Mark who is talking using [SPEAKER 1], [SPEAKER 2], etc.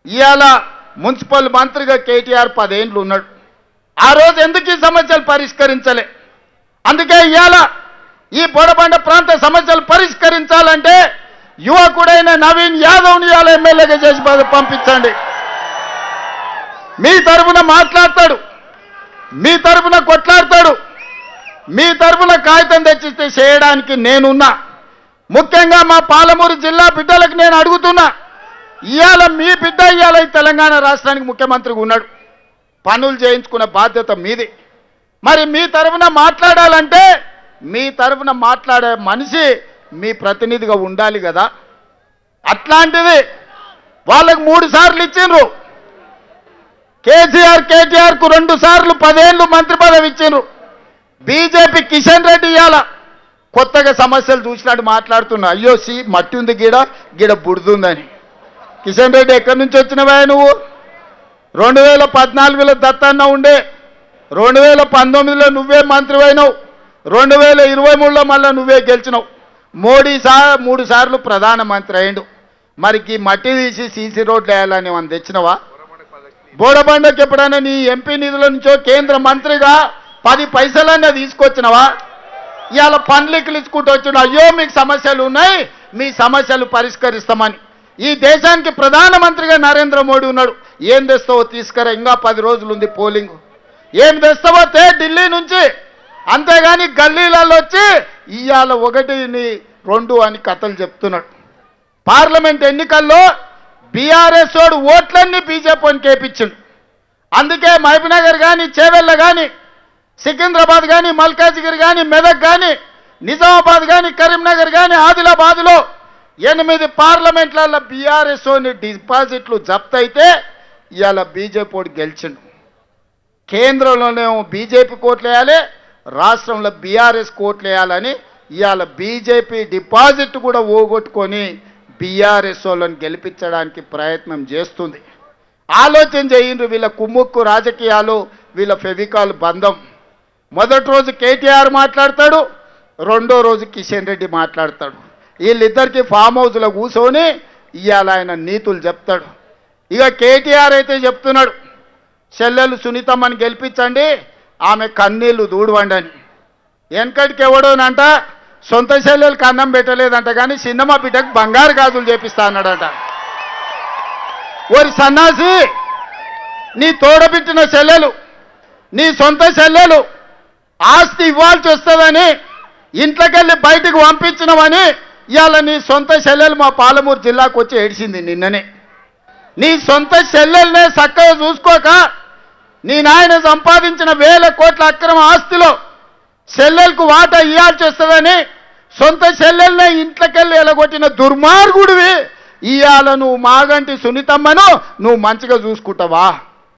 [SPEAKER 1] ఇవాళ మున్సిపల్ మంత్రిగా కేటీఆర్ 10 ఏళ్ళు ఉన్నాడు. ఆ రోజు ఎందుకు ఈ సమస్యలు పరిష్కరించలే? అందుకే ఇవాళ ఈ బోడబండ ప్రాంత సమస్యలు పరిష్కరించాలంటే యువకుడైన నవీన్ యాదవ్ని ఇవాళ ఎమ్మెల్యేగా చేసి పంపించండి. మీ తరఫున మాట్లాడతాడు, మీ తరఫున కొట్లాడతాడు, మీ తరఫున కాగితం తెచ్చిస్తే చేయడానికి నేనున్నా. ముఖ్యంగా మా పాలమూరు జిల్లా బిడ్డలకు నేను అడుగుతున్నా, ఇవాళ మీ బిడ్డ ఇవాళ తెలంగాణ రాష్ట్రానికి ముఖ్యమంత్రిగా ఉన్నాడు, పనులు చేయించుకునే బాధ్యత మీది. మరి మీ తరఫున మాట్లాడాలంటే మీ తరఫున మాట్లాడే మనిషి మీ ప్రతినిధిగా ఉండాలి కదా. అట్లాంటిది వాళ్ళకు 3 సార్లు ఇచ్చిండ్రు. కేటీఆర్కు 2 సార్లు 10 ఏళ్ళు మంత్రి పదవి ఇచ్చిండ్రు. బీజేపీ కిషన్ రెడ్డి ఇవాళ కొత్తగా సమస్యలు చూసినట్టు మాట్లాడుతున్నా, అయ్యో మట్టి ఉంది గీడ బుడుతుందని. కిషన్ రెడ్డి ఎక్కడి నుంచి వచ్చినవా నువ్వు? 2014లో దత్తన్న ఉండే, 2019లో నువ్వే మంత్రి అయినావు, 2023లో మళ్ళీ నువ్వే గెలిచినావు. మోడీ 3 సార్లు ప్రధానమంత్రి అయిండు. మరికి మట్టి తీసి సీసీ రోడ్లు వేయాలని మనం తెచ్చినవా? బోడబండకి ఎప్పుడైనా నీ ఎంపీ నిధుల నుంచో కేంద్ర మంత్రిగా 10 పైసలన్నా తీసుకొచ్చినవా? ఇవాళ పన్లిక్కులు ఇచ్చుకుంటూ వచ్చిన, అయ్యో మీకు సమస్యలు ఉన్నాయి, మీ సమస్యలు పరిష్కరిస్తామని. ఈ దేశానికి ప్రధానమంత్రిగా నరేంద్ర మోడీ ఉన్నాడు. ఏం తెస్తావో తీసుకురా, ఇంకా 10 రోజులు ఉంది పోలింగ్. ఏం తెస్తావో ఢిల్లీ నుంచి, అంతేగాని గల్లీలలో వచ్చి ఇవాళ 1, 2 అని కథలు చెప్తున్నాడు. పార్లమెంట్ ఎన్నికల్లో బీఆర్ఎస్ వాడు ఓట్లన్నీ బీజేపీని కేపించిండు. అందుకే మహబూబ్నగర్ కానీ, చేవెళ్ళ కానీ, సికింద్రాబాద్ కానీ, మల్కాజ్గిరి కానీ, మెదక్ కానీ, నిజామాబాద్ కానీ, కరీంనగర్ కానీ, ఆదిలాబాద్లో 8 పార్లమెంట్లలో బీఆర్ఎస్ డిపాజిట్లు జప్తు అయితే ఇవాళ బీజేపీ వాడు గెలిచిండు. కేంద్రంలోనేమో బీజేపీ కోట్లు వేయాలి, రాష్ట్రంలో బీఆర్ఎస్ కోట్లు వేయాలని ఇవాళ బీజేపీ డిపాజిట్ కూడా ఓగొట్టుకొని బీఆర్ఎస్ వాళ్ళని గెలిపించడానికి ప్రయత్నం చేస్తుంది. ఆలోచన చేయండి. వీళ్ళ కుమ్ముక్కు రాజకీయాలు, వీళ్ళ ఫెవికాల్ బంధం. మొదటి రోజు కేటీఆర్ మాట్లాడతాడు, 2వ రోజు కిషన్ రెడ్డి మాట్లాడతాడు. వీళ్ళిద్దరికి ఫామ్ హౌస్లో కూర్చొని ఇవాళ ఆయన నీతులు చెప్తాడు. ఇక కేటీఆర్ అయితే చెప్తున్నాడు, చెల్లెలు సునీతమ్మని గెలిపించండి, ఆమె కన్నీళ్లు దూడవండి అని. వెనకటికి ఎవడోనంట సొంత చెల్లెలకు అన్నం పెట్టలేదంట, కానీ చిన్నమ్మ బిడ్డకు బంగారు గాజులు చేపిస్తా అన్నాడట. ఓరి సన్నాసి, నీ తోడబిట్టిన చెల్లెలు, నీ సొంత చెల్లెలు ఆస్తి ఇవ్వాల్సి వస్తుందని ఇంట్లోకెళ్ళి బయటకు పంపించినవని ఇవాళ నీ సొంత చెల్లెలు మా పాలమూరు జిల్లాకు వచ్చి ఏడిసింది నిన్ననే. నీ సొంత చెల్లెల్నే చక్కగా చూసుకోక నీ నాయన సంపాదించిన 1000 కోట్ల అక్రమ ఆస్తిలో చెల్లెలకు వాటా ఇవ్వాల్సి వస్తుందని సొంత చెల్లెల్నే ఇంట్లోకెళ్ళి ఎలగొట్టిన దుర్మార్గుడివి. ఇవాళ నువ్వు మాగంటి సునీతమ్మను నువ్వు మంచిగా చూసుకుంటావా?